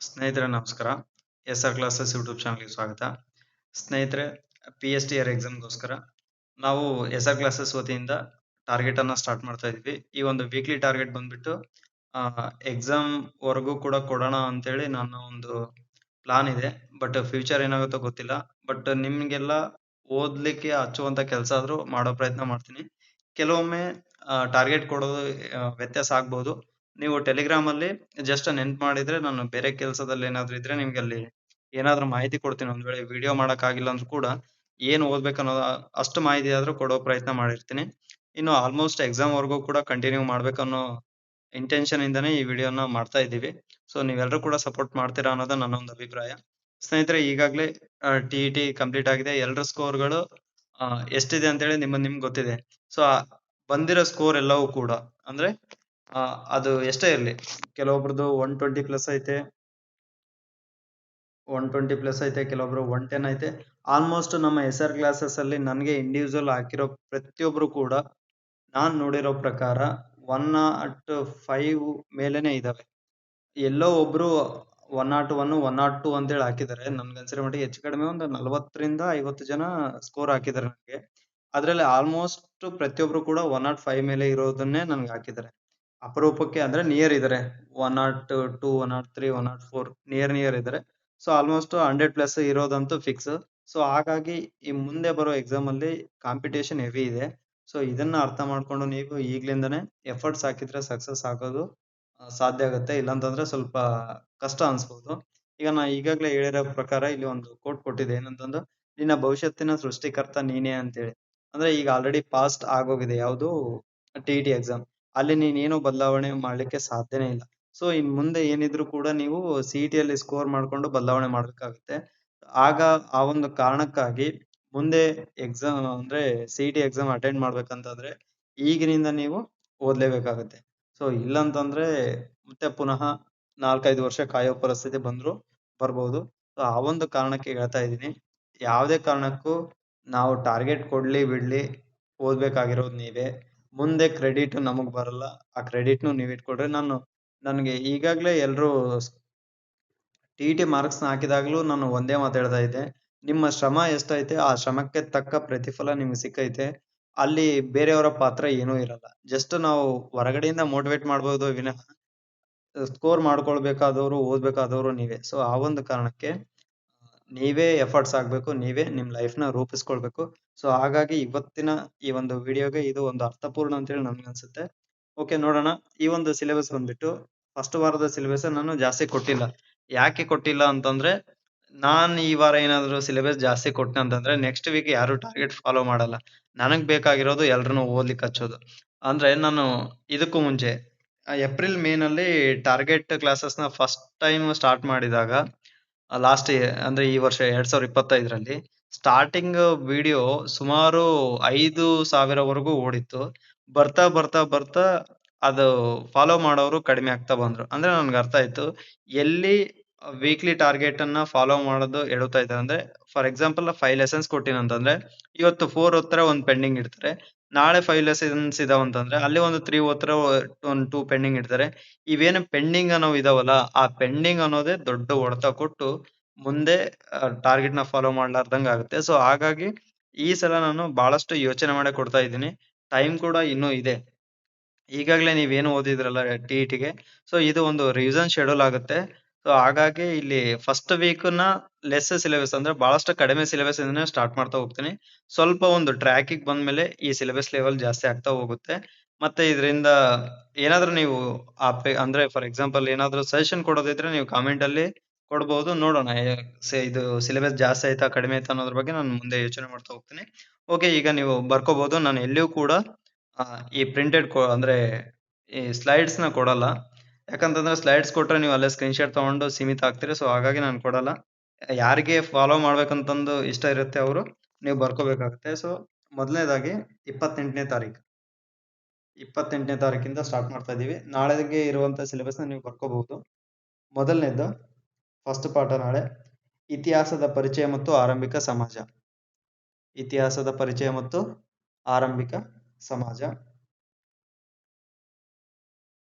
ಸ್ನೇಹಿತರೆ ನಮಸ್ಕಾರ. ಎಸ್.ಆರ್ classes YouTube ಚಾನಲ್‌ಗೆ ಸ್ವಾಗತ. ಸ್ನೇಹಿತರೆ, ಪಿ.ಎಚ್.ಡಿ.ಆರ್ ಎಕ್ಸಾಮ್‌ಗೋಸ್ಕರ ನಾವು ಎಸ್.ಆರ್ ಕ್ಲಾಸಸ್ ವತಿಯಿಂದ ಟಾರ್ಗೆಟ್ ಅನ್ನ ಸ್ಟಾರ್ಟ್ ಮಾಡ್ತಾ ಇದ್ವಿ. ಈ ಒಂದು ವೀಕ್ಲಿ ಟಾರ್ಗೆಟ್ ಬಂದ್ಬಿಟ್ಟು ಎಕ್ಸಾಮ್ ವರೆಗೂ ಕೂಡ ಕೊಡೋಣ ಅಂತೇಳಿ ನನ್ನ ಒಂದು ಪ್ಲಾನ್ ಇದೆ. ಬಟ್ ಫ್ಯೂಚರ್ ಏನಾಗುತ್ತೋ ಗೊತ್ತಿಲ್ಲ. ಬಟ್ ನಿಮ್ಗೆಲ್ಲ ಓದ್ಲಿಕ್ಕೆ ಹಚ್ಚುವಂತ ಕೆಲಸ ಆದ್ರೂ ಮಾಡೋ ಪ್ರಯತ್ನ ಮಾಡ್ತೀನಿ. ಕೆಲವೊಮ್ಮೆ ಟಾರ್ಗೆಟ್ ಕೊಡೋದು ವ್ಯತ್ಯಾಸ ಆಗ್ಬೋದು. ನೀವು ಟೆಲಿಗ್ರಾಮ್ ಅಲ್ಲಿ ಜಸ್ಟ್ ನೆನ್ಪು ಮಾಡಿದ್ರೆ ನಾನು ಬೇರೆ ಕೆಲಸದಲ್ಲಿ ಏನಾದ್ರು ಇದ್ರೆ ನಿಮ್ಗೆ ಅಲ್ಲಿ ಏನಾದ್ರು ಮಾಹಿತಿ ಕೊಡ್ತೀನಿ. ಒಂದ್ ವೇಳೆ ವಿಡಿಯೋ ಮಾಡಕ್ ಆಗಿಲ್ಲ ಅಂದ್ರೂ ಕೂಡ ಏನ್ ಓದ್ಬೇಕು ಅನ್ನೋದು ಅಷ್ಟು ಮಾಹಿತಿ ಆದ್ರೂ ಕೊಡೋ ಪ್ರಯತ್ನ ಮಾಡಿರ್ತೀನಿ. ಇನ್ನು ಆಲ್ಮೋಸ್ಟ್ ಎಕ್ಸಾಮ್ ವರ್ಗೂ ಕೂಡ ಕಂಟಿನ್ಯೂ ಮಾಡ್ಬೇಕನ್ನೋ ಇಂಟೆನ್ಷನ್ ಇಂದಾನೆ ಈ ವಿಡಿಯೋನ ಮಾಡ್ತಾ ಇದ್ದೀವಿ. ಸೊ ನೀವೆಲ್ಲರೂ ಕೂಡ ಸಪೋರ್ಟ್ ಮಾಡ್ತೀರಾ ಅನ್ನೋದು ನನ್ನ ಒಂದು ಅಭಿಪ್ರಾಯ. ಸ್ನೇಹಿತರೆ, ಈಗಾಗಲೇ ಟಿ.ಇ.ಟಿ ಕಂಪ್ಲೀಟ್ ಆಗಿದೆ. ಎಲ್ಲರ ಸ್ಕೋರ್‌ಗಳು ಎಷ್ಟಿದೆ ಅಂತೇಳಿ ನಿಮ್ಗೆ ಗೊತ್ತಿದೆ. ಸೊ ಬಂದಿರೋ ಸ್ಕೋರ್ ಎಲ್ಲವೂ ಕೂಡ ಅಂದ್ರೆ ಅದು ಎಷ್ಟೇ ಇರ್ಲಿ, ಕೆಲವೊಬ್ರದ್ದು 120 ಪ್ಲಸ್ ಐತೆ, 120 ಪ್ಲಸ್ ಐತೆ, ಕೆಲವೊಬ್ರು 110 ಐತೆ. ಆಲ್ಮೋಸ್ಟ್ ನಮ್ಮ ಎಸ್.ಆರ್ ಕ್ಲಾಸಸ್ ಅಲ್ಲಿ ನನಗೆ ಇಂಡಿವಿಜುವಲ್ ಹಾಕಿರೋ ಪ್ರತಿಯೊಬ್ರು ಕೂಡ ನಾನ್ ನೋಡಿರೋ ಪ್ರಕಾರ 105 ಮೇಲೇನೆ ಇದಾವೆ. ಎಲ್ಲೋ ಒಬ್ರು 101, 102 ಅಂತೇಳಿ ಹಾಕಿದ್ದಾರೆ. ನನ್ಗನ್ಸಿರೋ ಮಟ್ಟಿಗೆ ಹೆಚ್ಚು ಕಡಿಮೆ ಒಂದು 40 ರಿಂದ 50 ಜನ ಸ್ಕೋರ್ ಹಾಕಿದ್ದಾರೆ ನನಗೆ. ಅದ್ರಲ್ಲಿ ಆಲ್ಮೋಸ್ಟ್ ಪ್ರತಿಯೊಬ್ರು ಕೂಡ 105 ಮೇಲೆ ಇರೋದನ್ನೇ ನನ್ಗೆ ಹಾಕಿದ್ದಾರೆ. ಅಪರೂಪಕ್ಕೆ ಅಂದ್ರೆ ನಿಯರ್ ಇದಾರೆ. 102, 103, 104 ನಿಯರ್ ಇದಾರೆ. ಸೊ ಆಲ್ಮೋಸ್ಟ್ 100 ಪ್ಲಸ್ ಇರೋದಂತೂ ಫಿಕ್ಸ್. ಸೊ ಹಾಗಾಗಿ ಈ ಮುಂದೆ ಬರೋ ಎಕ್ಸಾಮ್ ಅಲ್ಲಿ ಕಾಂಪಿಟೇಷನ್ ಹೆವಿ ಇದೆ. ಸೊ ಇದನ್ನ ಅರ್ಥ ಮಾಡ್ಕೊಂಡು ನೀವು ಈಗ್ಲಿಂದಾನೇ ಎಫರ್ಟ್ಸ್ ಹಾಕಿದ್ರೆ ಸಕ್ಸಸ್ ಆಗೋದು ಸಾಧ್ಯ ಆಗುತ್ತೆ. ಇಲ್ಲಾಂತಂದ್ರೆ ಸ್ವಲ್ಪ ಕಷ್ಟ ಅನ್ಸ್ಬೋದು. ಈಗ ನಾ ಈಗಾಗ್ಲೇ ಹೇಳಿರೋ ಪ್ರಕಾರ ಇಲ್ಲಿ ಒಂದು ಕೋಟ್ ಕೊಟ್ಟಿದೆ. ಏನಂತಂದ್ರೆ, ನಿನ್ನ ಭವಿಷ್ಯತ್ತಿನ ಸೃಷ್ಟಿಕರ್ತ ನೀನೇ ಅಂತೇಳಿ. ಅಂದ್ರೆ ಈಗ ಆಲ್ರೆಡಿ ಪಾಸ್ಟ್ ಆಗೋಗಿದೆ ಯಾವುದು ಟಿ.ಇ.ಟಿ ಎಕ್ಸಾಮ್. ಅಲ್ಲಿ ನೀನೇನು ಬದಲಾವಣೆ ಮಾಡ್ಲಿಕ್ಕೆ ಸಾಧ್ಯನೇ ಇಲ್ಲ. ಸೊ ಇನ್ ಮುಂದೆ ಏನಿದ್ರು ಕೂಡ ನೀವು ಸಿ.ಇ.ಟಿ.ಯಲ್ಲಿ ಸ್ಕೋರ್ ಮಾಡ್ಕೊಂಡು ಬದಲಾವಣೆ ಮಾಡ್ಬೇಕಾಗುತ್ತೆ. ಆಗ ಆ ಒಂದು ಕಾರಣಕ್ಕಾಗಿ ಮುಂದೆ ಎಕ್ಸಾಮ್ ಅಂದ್ರೆ ಸಿ.ಇ.ಟಿ ಎಕ್ಸಾಮ್ ಅಟೆಂಡ್ ಮಾಡ್ಬೇಕಂತಂದ್ರೆ ಈಗಿನಿಂದ ನೀವು ಓದ್ಲೇಬೇಕಾಗುತ್ತೆ. ಸೊ ಇಲ್ಲಂತಂದ್ರೆ ಮತ್ತೆ ಪುನಃ 4-5 ವರ್ಷ ಕಾಯೋ ಪರಿಸ್ಥಿತಿ ಬರ್ಬೋದು. ಸೊ ಆ ಒಂದು ಕಾರಣಕ್ಕೆ ಹೇಳ್ತಾ ಇದ್ದೀನಿ. ಯಾವುದೇ ಕಾರಣಕ್ಕೂ ನಾವು ಟಾರ್ಗೆಟ್ ಕೊಡ್ಲಿ ಬಿಡ್ಲಿ, ಓದ್ಬೇಕಾಗಿರೋದು ನೀವೇ. ಮುಂದೆ ಕ್ರೆಡಿಟ್ ನಮಗ್ ಬರಲ್ಲ. ಆ ಕ್ರೆಡಿಟ್‌ನು ನೀವ್ ಇಟ್ಕೊಳ್ರಿ. ನನ್ಗೆ ಈಗಾಗ್ಲೇ ಎಲ್ರು ಟಿ.ಇ.ಟಿ ಮಾರ್ಕ್ಸ್‌ನ ಹಾಕಿದಾಗ್ಲೂ ನಾನು ಒಂದೇ ಮಾತು ಹೇಳ್ತಾ ಇದ್ದೆ. ನಿಮ್ಮ ಶ್ರಮ ಎಷ್ಟೈತೆ ಆ ಶ್ರಮಕ್ಕೆ ತಕ್ಕ ಪ್ರತಿಫಲ ನಿಮ್ಗೆ ಸಿಕ್ಕೈತೆ. ಅಲ್ಲಿ ಬೇರೆಯವರ ಪಾತ್ರ ಏನೂ ಇರಲ್ಲ. ಜಸ್ಟ್ ನಾವು ಹೊರಗಡೆಯಿಂದ ಮೋಟಿವೇಟ್ ಮಾಡ್ಬೋದು ವಿನಃ ಸ್ಕೋರ್ ಮಾಡ್ಕೊಳ್ಬೇಕಾದವ್ರು, ಓದ್ಬೇಕಾದವ್ರು ನೀವೇ. ಸೊ ಆ ಒಂದು ಕಾರಣಕ್ಕೆ ನೀವೇ ಎಫರ್ಟ್ಸ್ ಹಾಕ್ಬೇಕು. ನೀವೇ ನಿಮ್ ಲೈಫ್‌ನ ರೂಪಿಸ್ಕೊಳ್ಬೇಕು. ಸೊ ಹಾಗಾಗಿ ಇವತ್ತಿನ ಈ ಒಂದು ವಿಡಿಯೋಗೆ ಇದು ಒಂದು ಅರ್ಥಪೂರ್ಣ ಅಂತೇಳಿ ನನ್ಗನ್ಸುತ್ತೆ. ಓಕೆ, ನೋಡೋಣ. ಈ ಒಂದು ಸಿಲೆಬಸ್ ಬಂದ್ಬಿಟ್ಟು ಫಸ್ಟ್ ವಾರದ ಸಿಲೆಬಸ್ ನಾನು ಜಾಸ್ತಿ ಕೊಟ್ಟಿಲ್ಲ. ಯಾಕೆ ಕೊಟ್ಟಿಲ್ಲ ಅಂತಂದ್ರೆ, ನಾನ್ ಈ ವಾರ ಏನಾದ್ರು ಸಿಲೆಬಸ್ ಜಾಸ್ತಿ ಕೊಟ್ನೆ ಅಂತಂದ್ರೆ ನೆಕ್ಸ್ಟ್ ವೀಕ್ ಯಾರು ಟಾರ್ಗೆಟ್ ಫಾಲೋ ಮಾಡಲ್ಲ. ನನಗ್ ಬೇಕಾಗಿರೋದು ಎಲ್ರನ್ನೂ ಓದ್ಲಿಕ್ಕೆ ಹಚ್ಚೋದು. ಅಂದ್ರೆ ನಾನು ಇದಕ್ಕೂ ಮುಂಚೆ ಏಪ್ರಿಲ್, ಮೇನಲ್ಲಿ ಟಾರ್ಗೆಟ್ ಕ್ಲಾಸಸ್‌ನ ಫಸ್ಟ್ ಟೈಮ್ ಸ್ಟಾರ್ಟ್ ಮಾಡಿದಾಗ ಲಾಸ್ಟ್ ಅಂದ್ರೆ ಈ ವರ್ಷ 2025ರಲ್ಲಿ ಸ್ಟಾರ್ಟಿಂಗ್ ವಿಡಿಯೋ ಸುಮಾರು 5,000 ವರೆಗೂ ಓಡಿತ್ತು. ಬರ್ತಾ ಅದು ಫಾಲೋ ಮಾಡೋರು ಕಡಿಮೆ ಆಗ್ತಾ ಬಂದ್ರು. ಅಂದ್ರೆ ನನ್ಗೆ ಅರ್ಥ ಆಯ್ತು, ಎಲ್ಲಿ ವೀಕ್ಲಿ ಟಾರ್ಗೆಟ್ ಅನ್ನ ಫಾಲೋ ಮಾಡೋದು ಎಡುತ್ತಾ ಇದ್ದಾರೆ. ಅಂದ್ರೆ ಫಾರ್ ಎಕ್ಸಾಂಪಲ್ 5 ಲೆಸನ್ಸ್ ಕೊಟ್ಟಿನಂತಂದ್ರೆ ಇವತ್ತು 4 ಓದ್ತಾರೆ, 1 ಪೆಂಡಿಂಗ್ ಇಡ್ತಾರೆ. ನಾಳೆ 5 ಲೆಸನ್ಸ್ ಇದಾವಂತಂದ್ರೆ ಅಲ್ಲಿ ಒಂದು 3 ಓದ್ತಾರೆ, ಒಂದು 2 ಪೆಂಡಿಂಗ್ ಇಡ್ತಾರೆ. ಇವೇನು ಪೆಂಡಿಂಗ್ ಅನ್ನೋವು ಇದಾವಲ್ಲ, ಆ ಪೆಂಡಿಂಗ್ ಅನ್ನೋದೇ ದೊಡ್ಡ ಹೊಡೆತ ಕೊಟ್ಟು ಮುಂದೆ ಟಾರ್ಗೆಟ್‌ನ ಫಾಲೋ ಮಾಡ್ಲಾರ್ದಂಗ್ ಆಗುತ್ತೆ. ಸೊ ಹಾಗಾಗಿ ಈ ಸಲ ನಾನು ಬಹಳಷ್ಟು ಯೋಚನೆ ಮಾಡೇ ಕೊಡ್ತಾ ಇದ್ದೀನಿ. ಟೈಮ್ ಕೂಡ ಇನ್ನೂ ಇದೆ. ಈಗಾಗ್ಲೇ ನೀವೇನು ಓದಿದ್ರಲ್ಲ ಟಿ.ಇ.ಟಿಗೆ, ಸೊ ಇದು ಒಂದು ರಿವಿಷನ್ ಶೆಡ್ಯೂಲ್ ಆಗುತ್ತೆ. ಸೊ ಹಾಗಾಗಿ ಇಲ್ಲಿ ಫಸ್ಟ್ ವೀಕ್‌ನ ಲೆಸ್ ಸಿಲೆಬಸ್ ಅಂದ್ರೆ ಬಹಳಷ್ಟು ಕಡಿಮೆ ಸಿಲೆಬಸ್ ಇಂದಾನೆ ಸ್ಟಾರ್ಟ್ ಮಾಡ್ತಾ ಹೋಗ್ತೀನಿ. ಸ್ವಲ್ಪ ಒಂದು ಟ್ರ್ಯಾಕಿಗ್ ಬಂದ್ಮೇಲೆ ಈ ಸಿಲೆಬಸ್ ಲೆವೆಲ್ ಜಾಸ್ತಿ ಆಗ್ತಾ ಹೋಗುತ್ತೆ. ಮತ್ತೆ ಇದರಿಂದ ಏನಾದ್ರು ನೀವು ಅಂದ್ರೆ ಫಾರ್ ಎಕ್ಸಾಂಪಲ್ ಏನಾದ್ರು ಸಜೆಷನ್ ಕೊಡೋದಿದ್ರೆ ನೀವು ಕಾಮೆಂಟ್ ಅಲ್ಲಿ ಕೊಡ್ಬೋದು. ನೋಡೋಣ ಇದು ಸಿಲೆಬಸ್ ಜಾಸ್ತಿ ಆಯ್ತಾ ಕಡಿಮೆ ಆಯ್ತಾ ಅನ್ನೋದ್ರ ಬಗ್ಗೆ ನಾನು ಮುಂದೆ ಯೋಚನೆ ಮಾಡ್ತಾ ಹೋಗ್ತೀನಿ. ಓಕೆ, ಈಗ ನೀವು ಬರ್ಕೋಬಹುದು. ನಾನು ಎಲ್ಲಿಯೂ ಕೂಡ ಈ ಪ್ರಿಂಟೆಡ್ ಅಂದ್ರೆ ಈ ಸ್ಲೈಡ್ಸ್‌ನ ಕೊಡಲ್ಲ. ಯಾಕಂತಂದ್ರೆ ಸ್ಲೈಡ್ಸ್ ಕೊಟ್ರೆ ನೀವು ಅಲ್ಲೇ ಸ್ಕ್ರೀನ್‌ಶಾಟ್ ತಗೊಂಡು ಸೀಮಿತ ಆಗ್ತೀರಿ. ಸೊ ಹಾಗಾಗಿ ನಾನು ಕೊಡಲ್ಲ. ಯಾರಿಗೆ ಫಾಲೋ ಮಾಡ್ಬೇಕಂತಂದು ಇಷ್ಟ ಇರುತ್ತೆ ಅವರು ನೀವು ಬರ್ಕೋಬೇಕಾಗುತ್ತೆ. ಸೊ ಮೊದಲನೇದಾಗಿ 28ನೇ ತಾರೀಕು. 28ನೇ ತಾರೀಕಿಂದ ಸ್ಟಾರ್ಟ್ ಮಾಡ್ತಾ ಇದ್ದೀವಿ. ನಾಳೆಗೆ ಇರುವಂತ ಸಿಲೆಬಸ್‌ನ ನೀವು ಬರ್ಕೋಬಹುದು. ಮೊದಲನೇದು ಫಸ್ಟ್ ಪಾಠ ನಾಳೆ ಇತಿಹಾಸದ ಪರಿಚಯ ಮತ್ತು ಆರಂಭಿಕ ಸಮಾಜ. ಇತಿಹಾಸದ ಪರಿಚಯ ಮತ್ತು ಆರಂಭಿಕ ಸಮಾಜ.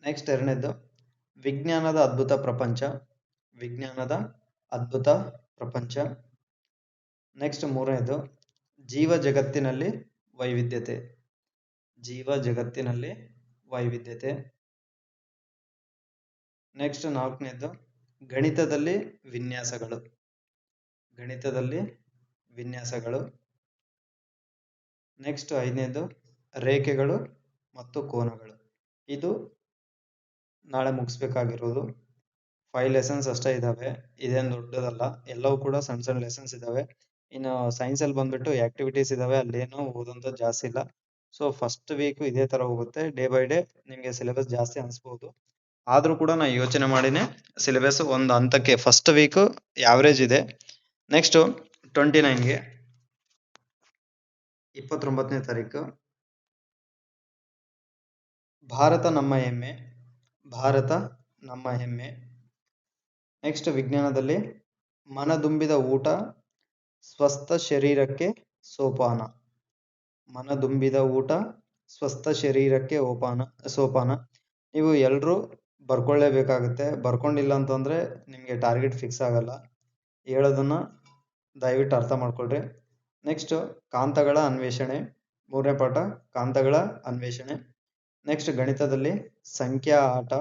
ನೆಕ್ಸ್ಟ್ ಎರಡನೇದು ವಿಜ್ಞಾನದ ಅದ್ಭುತ ಪ್ರಪಂಚ. ವಿಜ್ಞಾನದ ಅದ್ಭುತ ಪ್ರಪಂಚ. ನೆಕ್ಸ್ಟ್ ಮೂರನೇದು ಜೀವ ಜಗತ್ತಿನಲ್ಲಿ ವೈವಿಧ್ಯತೆ. ಜೀವ ಜಗತ್ತಿನಲ್ಲಿ ವೈವಿಧ್ಯತೆ. ನೆಕ್ಸ್ಟ್ ನಾಲ್ಕನೇದು ಗಣಿತದಲ್ಲಿ ವಿನ್ಯಾಸಗಳು. ಗಣಿತದಲ್ಲಿ ವಿನ್ಯಾಸಗಳು. ನೆಕ್ಸ್ಟ್ ಐದನೇದು ರೇಖೆಗಳು ಮತ್ತು ಕೋನಗಳು. ಇದು ನಾಳೆ ಮುಗಿಸ್ಬೇಕಾಗಿರೋದು. 5 ಲೆಸನ್ಸ್ ಅಷ್ಟೇ ಇದಾವೆ, ಇದೇನು ದೊಡ್ಡದಲ್ಲ, ಎಲ್ಲವೂ ಕೂಡ ಸಣ್ಣ ಸಣ್ಣ ಲೆಸನ್ಸ್ ಇದಾವೆ. ಇನ್ನು ಸೈನ್ಸ್ ಅಲ್ಲಿ ಬಂದ್ಬಿಟ್ಟು ಆಕ್ಟಿವಿಟೀಸ್ ಇದಾವೆ, ಅಲ್ಲೇನು ಓದೋಂಥ ಜಾಸ್ತಿ ಇಲ್ಲ. ಸೊ ಫಸ್ಟ್ ವೀಕ್ ಇದೇ ತರ ಹೋಗುತ್ತೆ, ಡೇ ಬೈ ಡೇ ನಿಮಗೆ ಸಿಲೆಬಸ್ ಜಾಸ್ತಿ ಅನಿಸ್ಬೋದು. ಆದ್ರೂ ಕೂಡ ನಾ ಯೋಚನೆ ಮಾಡಿನೇ ಸಿಲೆಬಸ್ ಒಂದು ಹಂತಕ್ಕೆ ಫಸ್ಟ್ ವೀಕ್ ಯಾವರೇಜ್ ಇದೆ. ನೆಕ್ಸ್ಟ್ 29ಗೆ 29ನೇ ತಾರೀಕು ಭಾರತ ನಮ್ಮ ಹೆಮ್ಮೆ. ಭಾರತ ನಮ್ಮ ಹೆಮ್ಮೆ. ನೆಕ್ಸ್ಟ್ ವಿಜ್ಞಾನದಲ್ಲಿ ಮನದುಂಬಿದ ಊಟ ಸ್ವಸ್ಥ ಶರೀರಕ್ಕೆ ಸೋಪಾನ. ಮನದುಂಬಿದ ಊಟ ಸ್ವಸ್ಥ ಶರೀರಕ್ಕೆ ಸೋಪಾನ. ನೀವು ಎಲ್ಲರೂ ಬರ್ಕೊಳ್ಳೇಬೇಕಾಗುತ್ತೆ, ಬರ್ಕೊಂಡಿಲ್ಲ ಅಂತಂದ್ರೆ ನಿಮಗೆ ಟಾರ್ಗೆಟ್ ಫಿಕ್ಸ್ ಆಗಲ್ಲ. ಹೇಳೋದನ್ನ ದಯವಿಟ್ಟು ಅರ್ಥ ಮಾಡ್ಕೊಳ್ರಿ. ನೆಕ್ಸ್ಟ್ ಕಾಂತಗಳ ಅನ್ವೇಷಣೆ. ಮೂರನೇ ಪಾಠ ಕಾಂತಗಳ ಅನ್ವೇಷಣೆ. ನೆಕ್ಸ್ಟ್ ಗಣಿತದಲ್ಲಿ ಸಂಖ್ಯಾ ಆಟ.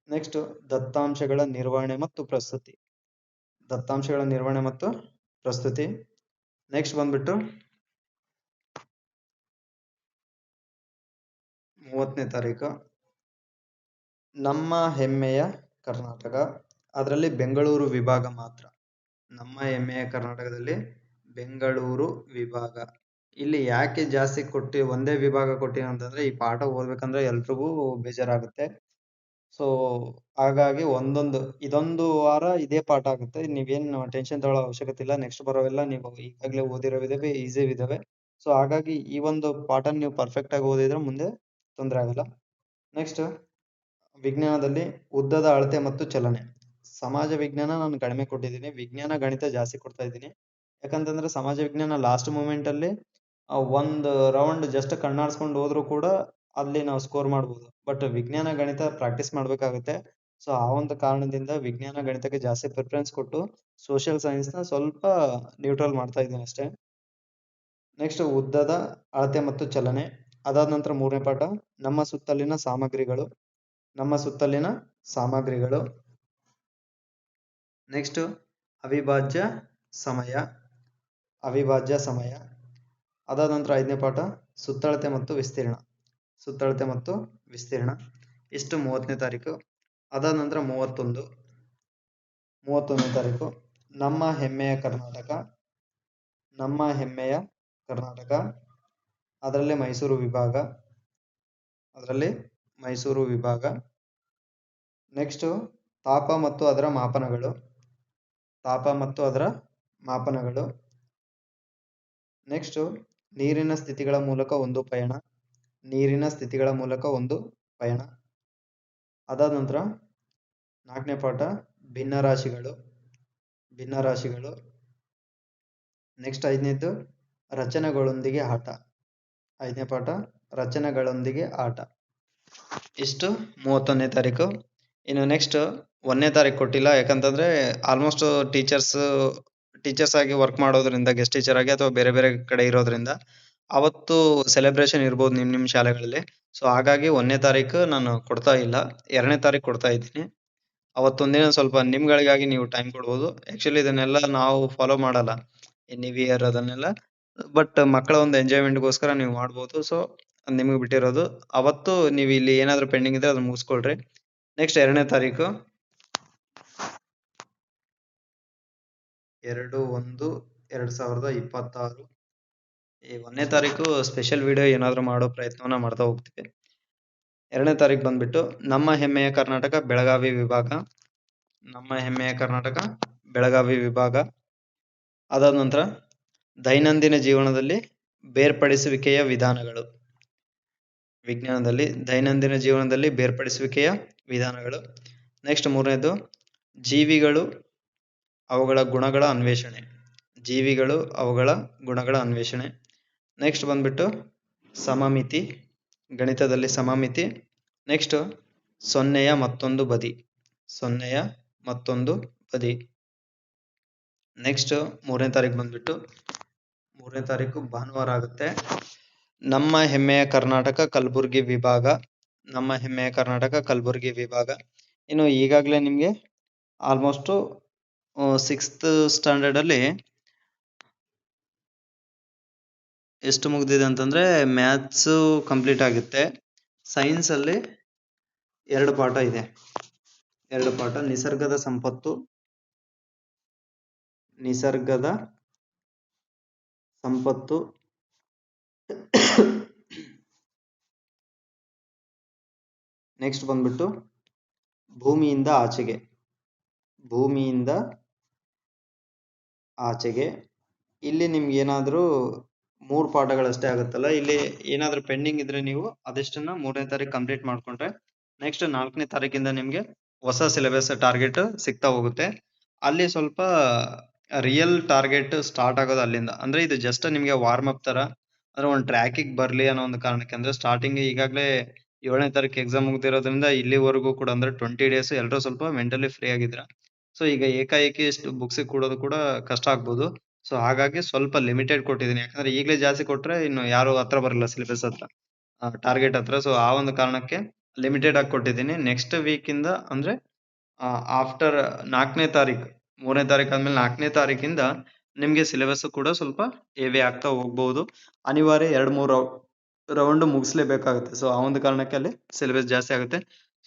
ನೆಕ್ಸ್ಟ್ ದತ್ತಾಂಶಗಳ ನಿರ್ವಹಣೆ ಮತ್ತು ಪ್ರಸ್ತುತಿ. ದತ್ತಾಂಶಗಳ ನಿರ್ವಹಣೆ ಮತ್ತು ಪ್ರಸ್ತುತಿ. ನೆಕ್ಸ್ಟ್ ಬಂದ್ಬಿಟ್ಟು 30ನೇ ತಾರೀಕು ನಮ್ಮ ಹೆಮ್ಮೆಯ ಕರ್ನಾಟಕ. ಅದರಲ್ಲಿ ಬೆಂಗಳೂರು ವಿಭಾಗ ಮಾತ್ರ. ನಮ್ಮ ಹೆಮ್ಮೆಯ ಕರ್ನಾಟಕದಲ್ಲಿ ಬೆಂಗಳೂರು ವಿಭಾಗ. ಇಲ್ಲಿ ಯಾಕೆ ಜಾಸ್ತಿ ಒಂದೇ ವಿಭಾಗ ಕೊಟ್ಟಿನ ಅಂತಂದ್ರೆ ಈ ಪಾಠ ಓದ್ಬೇಕಂದ್ರೆ ಎಲ್ರಿಗೂ ಬೇಜಾರಾಗುತ್ತೆ. ಸೊ ಹಾಗಾಗಿ ಇದೊಂದು ವಾರ ಇದೇ ಪಾಠ ಆಗುತ್ತೆ. ನೀವೇನು ಟೆನ್ಷನ್ ತಗೊಳ್ಳೋ ಅವಶ್ಯಕತೆ ಇಲ್ಲ. ನೆಕ್ಸ್ಟ್ ಬರೋವೆಲ್ಲ ನೀವು ಈಗಾಗಲೇ ಓದಿರೋವಿದಾವೆ, ಈಸಿ ಇದಾವೆ. ಸೊ ಹಾಗಾಗಿ ಈ ಒಂದು ಪಾಠ ನೀವು ಪರ್ಫೆಕ್ಟ್ ಆಗಿ ಓದಿದ್ರೆ ಮುಂದೆ ತೊಂದರೆ ಆಗಲ್ಲ. ನೆಕ್ಸ್ಟ್ ವಿಜ್ಞಾನದಲ್ಲಿ ಉದ್ದದ ಅಳತೆ ಮತ್ತು ಚಲನೆ. ಸಮಾಜ ವಿಜ್ಞಾನ ನಾನು ಕಡಿಮೆ ಕೊಟ್ಟಿದ್ದೀನಿ, ವಿಜ್ಞಾನ ಗಣಿತ ಜಾಸ್ತಿ ಕೊಡ್ತಾ ಇದ್ದೀನಿ. ಯಾಕಂತಂದ್ರೆ ಸಮಾಜ ವಿಜ್ಞಾನ ಲಾಸ್ಟ್ ಮೂಮೆಂಟ್ ಅಲ್ಲಿ ಒಂದು ರೌಂಡ್ ಜಸ್ಟ್ ಕಣ್ಣಾಡ್ಸ್ಕೊಂಡು ಹೋದ್ರು ಕೂಡ ಅಲ್ಲಿ ನಾವು ಸ್ಕೋರ್ ಮಾಡ್ಬೋದು. ಬಟ್ ವಿಜ್ಞಾನ ಗಣಿತ ಪ್ರಾಕ್ಟೀಸ್ ಮಾಡ್ಬೇಕಾಗುತ್ತೆ. ಸೊ ಆ ಒಂದು ಕಾರಣದಿಂದ ವಿಜ್ಞಾನ ಗಣಿತಕ್ಕೆ ಜಾಸ್ತಿ ಪ್ರಿಫರೆನ್ಸ್ ಕೊಟ್ಟು ಸೋಷಿಯಲ್ ಸೈನ್ಸ್ ನ ಸ್ವಲ್ಪ ನ್ಯೂಟ್ರಲ್ ಮಾಡ್ತಾ ಇದ್ದೀನಿ ಅಷ್ಟೇ. ನೆಕ್ಸ್ಟ್ ಉದ್ದದ ಅಳತೆ ಮತ್ತು ಚಲನೆ. ಅದಾದ ನಂತರ ಮೂರನೇ ಪಾಠ ನಮ್ಮ ಸುತ್ತಲಿನ ಸಾಮಗ್ರಿಗಳು. ನಮ್ಮ ಸುತ್ತಲಿನ ಸಾಮಗ್ರಿಗಳು. ನೆಕ್ಸ್ಟ್ ಅವಿಭಾಜ್ಯ ಸಮಯ. ಅವಿಭಾಜ್ಯ ಸಮಯ. ಅದಾದ ನಂತರ ಐದನೇ ಪಾಠ ಸುತ್ತಳತೆ ಮತ್ತು ವಿಸ್ತೀರ್ಣ. ಸುತ್ತಳತೆ ಮತ್ತು ವಿಸ್ತೀರ್ಣ. ಇಷ್ಟು 30ನೇ ತಾರೀಕು. ಅದಾದ ನಂತರ 31ನೇ ತಾರೀಕು ನಮ್ಮ ಹೆಮ್ಮೆಯ ಕರ್ನಾಟಕ. ನಮ್ಮ ಹೆಮ್ಮೆಯ ಕರ್ನಾಟಕ. ಅದರಲ್ಲಿ ಮೈಸೂರು ವಿಭಾಗ. ನೆಕ್ಸ್ಟ್ ತಾಪ ಮತ್ತು ಅದರ ಮಾಪನಗಳು. ನೆಕ್ಸ್ಟ್ ನೀರಿನ ಸ್ಥಿತಿಗಳ ಮೂಲಕ ಒಂದು ಪಯಣ. ಅದಾದ ನಂತರ 4ನೇ ಪಾಠ ಭಿನ್ನರಾಶಿಗಳು. ನೆಕ್ಸ್ಟ್ 5ನೇದು ರಚನೆಗಳೊಂದಿಗೆ ಆಟ. 5ನೇ ಪಾಠ ರಚನೆಗಳೊಂದಿಗೆ ಆಟ. ಇಷ್ಟು 31ನೇ ತಾರೀಕು. ಇನ್ನು ನೆಕ್ಸ್ಟ್ 1ನೇ ತಾರೀಕು ಕೊಟ್ಟಿಲ್ಲ, ಯಾಕಂತಂದ್ರೆ ಆಲ್ಮೋಸ್ಟ್ ಟೀಚರ್ಸ್ ಆಗಿ ವರ್ಕ್ ಮಾಡೋದ್ರಿಂದ, ಗೆಸ್ಟ್ ಟೀಚರ್ ಆಗಿ ಅಥವಾ ಬೇರೆ ಬೇರೆ ಕಡೆ ಇರೋದ್ರಿಂದ ಅವತ್ತು ಸೆಲೆಬ್ರೇಷನ್ ಇರ್ಬೋದು ನಿಮ್ ಶಾಲೆಗಳಲ್ಲಿ. ಸೊ ಹಾಗಾಗಿ 1ನೇ ತಾರೀಕು ನಾನು ಕೊಡ್ತಾ ಇಲ್ಲ, 2ನೇ ತಾರೀಕು ಕೊಡ್ತಾ ಇದ್ದೀನಿ. ಅವತ್ತೊಂದಿನ ಸ್ವಲ್ಪ ನಿಮ್ಗಳಿಗಾಗಿ ನೀವು ಟೈಮ್ ಕೊಡ್ಬೋದು. ಆಕ್ಚುಲಿ ಇದನ್ನೆಲ್ಲ ನಾವು ಫಾಲೋ ಮಾಡಲ್ಲ, ನ್ಯೂ ಇಯರ್ ಅದನ್ನೆಲ್ಲ. ಬಟ್ ಮಕ್ಕಳ ಒಂದು ಎಂಜಾಯ್ಮೆಂಟ್ಗೋಸ್ಕರ ನೀವು ಮಾಡ್ಬೋದು. ಸೊ ನಿಮಗೆ ಬಿಟ್ಟಿರೋದು. ಅವತ್ತು ನೀವು ಇಲ್ಲಿ ಏನಾದ್ರೂ ಪೆಂಡಿಂಗ್ ಇದ್ರೆ ಅದನ್ನ ಮುಗಿಸ್ಕೊಳ್ರಿ. ನೆಕ್ಸ್ಟ್ 2ನೇ ತಾರೀಕು 2/1/2026. ಈ 1ನೇ ತಾರೀಕು ಸ್ಪೆಷಲ್ ವಿಡಿಯೋ ಏನಾದ್ರೂ ಮಾಡೋ ಪ್ರಯತ್ನವನ್ನ ಮಾಡ್ತಾ ಹೋಗ್ತೀವಿ. 2ನೇ ತಾರೀಕು ಬಂದ್ಬಿಟ್ಟು ನಮ್ಮ ಹೆಮ್ಮೆಯ ಕರ್ನಾಟಕ ಬೆಳಗಾವಿ ವಿಭಾಗ. ಅದಾದ ನಂತರ ದೈನಂದಿನ ಜೀವನದಲ್ಲಿ ಬೇರ್ಪಡಿಸುವಿಕೆಯ ವಿಧಾನಗಳು. ವಿಜ್ಞಾನದಲ್ಲಿ ದೈನಂದಿನ ಜೀವನದಲ್ಲಿ ಬೇರ್ಪಡಿಸುವಿಕೆಯ ವಿಧಾನಗಳು. ನೆಕ್ಸ್ಟ್ 3ನೇದು ಜೀವಿಗಳು ಅವುಗಳ ಗುಣಗಳ ಅನ್ವೇಷಣೆ. ನೆಕ್ಸ್ಟ್ ಬಂದ್ಬಿಟ್ಟು ಸಮಮಿತಿ. ಗಣಿತದಲ್ಲಿ ಸಮಮಿತಿ. ನೆಕ್ಸ್ಟ್ 0ಯ ಮತ್ತೊಂದು ಬದಿ. ಸೊನ್ನೆಯ ಮತ್ತೊಂದು ಬದಿ. ನೆಕ್ಸ್ಟ್ 3ನೇ ತಾರೀಕು ಬಂದ್ಬಿಟ್ಟು 3ನೇ ತಾರೀಕು ಭಾನುವಾರ ಆಗುತ್ತೆ. ನಮ್ಮ ಹೆಮ್ಮೆಯ ಕರ್ನಾಟಕ ಕಲಬುರಗಿ ವಿಭಾಗ. ನಮ್ಮ ಹೆಮ್ಮೆಯ ಕರ್ನಾಟಕ ಕಲಬುರಗಿ ವಿಭಾಗ. ಇನ್ನು ಈಗಾಗಲೇ ನಿಮಗೆ ಆಲ್ಮೋಸ್ಟ್ 6th ಸ್ಟ್ಯಾಂಡರ್ಡ್ ಅಲ್ಲಿ ಎಷ್ಟು ಮುಗ್ದಿದೆ ಅಂತಂದ್ರೆ ಮ್ಯಾಥ್ಸ್ ಕಂಪ್ಲೀಟ್ ಆಗುತ್ತೆ. ಸೈನ್ಸ್ ಅಲ್ಲಿ 2 ಪಾಠ ಇದೆ. 2 ಪಾಠ ನಿಸರ್ಗದ ಸಂಪತ್ತು ನೆಕ್ಸ್ಟ್ ಬಂದ್ಬಿಟ್ಟು ಭೂಮಿಯಿಂದ ಆಚೆಗೆ. ಇಲ್ಲಿ ನಿಮ್ಗೆ ಏನಾದ್ರೂ 3 ಪಾಠಗಳಷ್ಟೇ ಆಗುತ್ತಲ್ಲ, ಇಲ್ಲಿ ಏನಾದ್ರೂ ಪೆಂಡಿಂಗ್ ಇದ್ರೆ ನೀವು ಅದೆಷ್ಟನ್ನ 3ನೇ ತಾರೀಕು ಕಂಪ್ಲೀಟ್ ಮಾಡ್ಕೊಂಡ್ರೆ ನೆಕ್ಸ್ಟ್ 4ನೇ ತಾರೀಕಿಂದ ನಿಮ್ಗೆ ಹೊಸ ಸಿಲೆಬಸ್ ಟಾರ್ಗೆಟ್ ಸಿಗ್ತಾ ಹೋಗುತ್ತೆ. ಅಲ್ಲಿ ಸ್ವಲ್ಪ ರಿಯಲ್ ಟಾರ್ಗೆಟ್ ಸ್ಟಾರ್ಟ್ ಆಗೋದು ಅಲ್ಲಿಂದ. ಅಂದ್ರೆ ಇದು ಜಸ್ಟ್ ನಿಮ್ಗೆ ವಾರ್ಮ್ ಅಪ್ ತರ, ಅಂದ್ರೆ ಒಂದು ಟ್ರ್ಯಾಕಿಗೆ ಬರ್ಲಿ ಅನ್ನೋ ಒಂದು ಕಾರಣಕ್ಕೆ. ಅಂದ್ರೆ ಸ್ಟಾರ್ಟಿಂಗ್ ಈಗಾಗಲೇ 7ನೇ ತಾರೀಕು ಎಕ್ಸಾಮ್ ಮುಗ್ದಿರೋದ್ರಿಂದ ಇಲ್ಲಿವರೆಗೂ ಕೂಡ ಅಂದ್ರೆ 20 ಡೇಸ್ ಎಲ್ಲರೂ ಸ್ವಲ್ಪ ಮೆಂಟಲಿ ಫ್ರೀ ಆಗಿದ್ರ. ಸೊ ಈಗ ಏಕಾಏಕಿ ಬುಕ್ಸ್ ಕೊಡೋದು ಕೂಡ ಕಷ್ಟ ಆಗ್ಬೋದು. ಸೊ ಹಾಗಾಗಿ ಸ್ವಲ್ಪ ಲಿಮಿಟೆಡ್ ಕೊಟ್ಟಿದ್ದೀನಿ. ಯಾಕಂದ್ರೆ ಈಗಲೇ ಜಾಸ್ತಿ ಕೊಟ್ರೆ ಇನ್ನು ಯಾರು ಹತ್ರ ಬರಲ್ಲ ಸಿಲೆಬಸ್ ಹತ್ರ, ಟಾರ್ಗೆಟ್ ಹತ್ರ. ಸೊ ಆ ಒಂದು ಕಾರಣಕ್ಕೆ ಲಿಮಿಟೆಡ್ ಆಗಿ ಕೊಟ್ಟಿದ್ದೀನಿ. ನೆಕ್ಸ್ಟ್ ವೀಕ್ ಇಂದ ಅಂದ್ರೆ ಆಫ್ಟರ್ 4ನೇ ತಾರೀಕು, 3ನೇ ತಾರೀಕು ಆದ್ಮೇಲೆ 4ನೇ ತಾರೀಕಿಂದ ನಿಮ್ಗೆ ಸಿಲೆಬಸ್ ಕೂಡ ಸ್ವಲ್ಪ ಹೆವಿ ಆಗ್ತಾ ಹೋಗ್ಬಹುದು. ಅನಿವಾರ್ಯ 2-3 ರೌಂಡ್ ಮುಗಿಸ್ಲೇಬೇಕಾಗುತ್ತೆ. ಸೊ ಆ ಒಂದು ಕಾರಣಕ್ಕೆ ಅಲ್ಲಿ ಸಿಲೆಬಸ್ ಜಾಸ್ತಿ ಆಗುತ್ತೆ.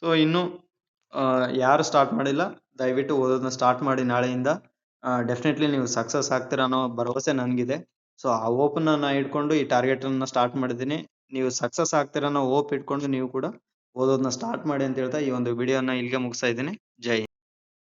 ಸೊ ಇನ್ನು ಯಾರು ಸ್ಟಾರ್ಟ್ ಮಾಡಿಲ್ಲ ದಯವಿಟ್ಟು ಓದೋದನ್ನ ಸ್ಟಾರ್ಟ್ ಮಾಡಿ ನಾಳೆಯಿಂದ. ಡೆಫಿನೆಟ್ಲಿ ನೀವು ಸಕ್ಸಸ್ ಆಗ್ತೀರಾ ಅನ್ನೋ ಭರವಸೆ ನನಗಿದೆ. ಸೊ ಆ ಹೋಪ್ ನಾನು ಇಟ್ಕೊಂಡು ಈ ಟಾರ್ಗೆಟ್ ಅನ್ನ ಸ್ಟಾರ್ಟ್ ಮಾಡಿದ್ದೀನಿ. ನೀವು ಸಕ್ಸಸ್ ಆಗ್ತೀರಾ ಅನ್ನೋ ಹೋಪ್ ಇಟ್ಕೊಂಡು ನೀವು ಕೂಡ ಓದೋದನ್ನ ಸ್ಟಾರ್ಟ್ ಮಾಡಿ ಅಂತ ಹೇಳ್ತಾ ಈ ಒಂದು ವಿಡಿಯೋನ ಇಲ್ಲಿಗೆ ಮುಗಿಸ್ತಾ ಇದ್ದೀನಿ. ಜೈ ಹಿಂದ್.